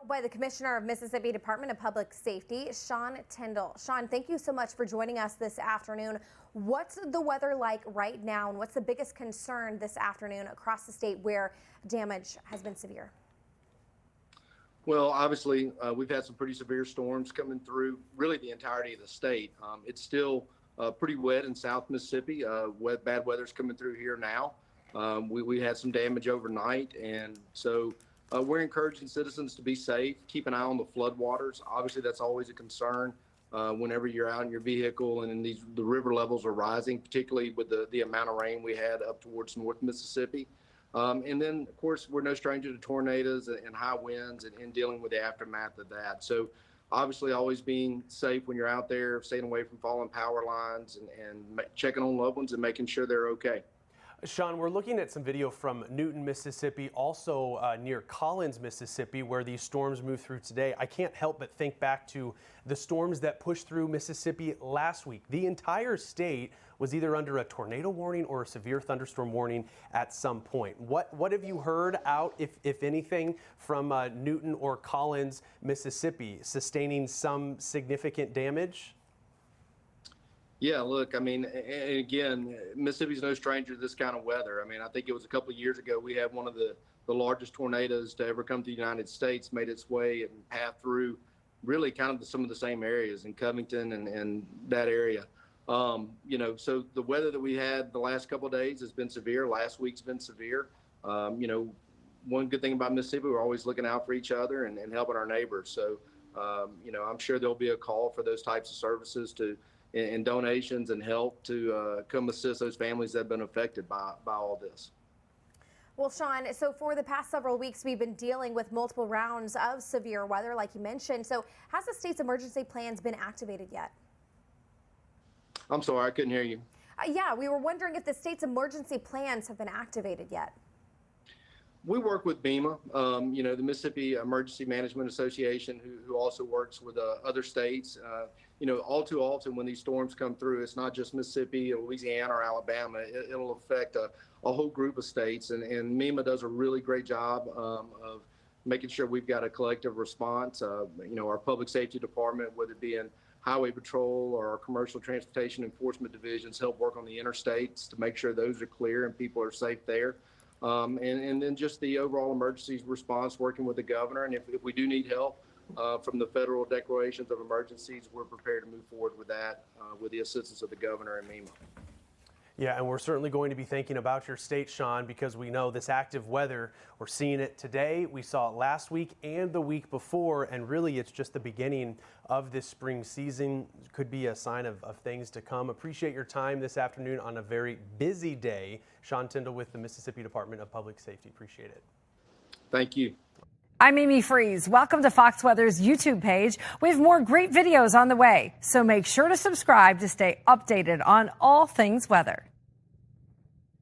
By the Commissioner of Mississippi Department of Public Safety, Sean Tindell. Sean, thank you so much for joining us this afternoon. What's the weather like right now, and what's the biggest concern this afternoon across the state where damage has been severe? Well, obviously, we've had some pretty severe storms coming through really the entirety of the state. It's still pretty wet in South Mississippi. Bad weather's coming through here now. We had some damage overnight, and so we're encouraging citizens to be safe. Keep an eye on the floodwaters. Obviously, that's always a concern whenever you're out in your vehicle and the river levels are rising, particularly with the amount of rain we had up towards North Mississippi. And then, of course, we're no stranger to tornadoes and high winds and dealing with the aftermath of that. So obviously always being safe when you're out there, staying away from fallen power lines and checking on loved ones and making sure they're okay. Sean, we're looking at some video from Newton, Mississippi, also near Collins, Mississippi, where these storms moved through today. I can't help but think back to the storms that pushed through Mississippi last week. The entire state was either under a tornado warning or a severe thunderstorm warning at some point. What have you heard out, if anything, from Newton or Collins, Mississippi, sustaining some significant damage? Yeah, look, I mean, and again, Mississippi's no stranger to this kind of weather. I mean, I think it was a couple of years ago we had one of the largest tornadoes to ever come to the United States, made its way and path through really kind of some of the same areas in Covington and that area. So the weather that we had the last couple of days has been severe. Last week's been severe. One good thing about Mississippi, we're always looking out for each other and helping our neighbors. So, I'm sure there'll be a call for those types of services and donations and help to come assist those families that have been affected by all this. Well, Sean, so for the past several weeks, we've been dealing with multiple rounds of severe weather, like you mentioned. So has the state's emergency plans been activated yet? I'm sorry, I couldn't hear you. Yeah, we were wondering if the state's emergency plans have been activated yet. We work with BEMA, the Mississippi Emergency Management Association, who also works with other states. All too often when these storms come through, it's not just Mississippi or Louisiana or Alabama. It'll affect a whole group of states. And MEMA does a really great job of making sure we've got a collective response. Our public safety department, whether it be in highway patrol or our commercial transportation enforcement divisions, help work on the interstates to make sure those are clear and people are safe there. And then just the overall emergency response, working with the governor. And if we do need help from the federal declarations of emergencies, we're prepared to move forward with that with the assistance of the governor and MEMA. Yeah, and we're certainly going to be thinking about your state, Sean, because we know this active weather, we're seeing it today, we saw it last week and the week before, and really it's just the beginning of this spring season. Could be a sign of things to come. Appreciate your time this afternoon on a very busy day. Sean Tindell with the Mississippi Department of Public Safety. Appreciate it. Thank you. I'm Amy Freeze. Welcome to Fox Weather's YouTube page. We have more great videos on the way, so make sure to subscribe to stay updated on all things weather.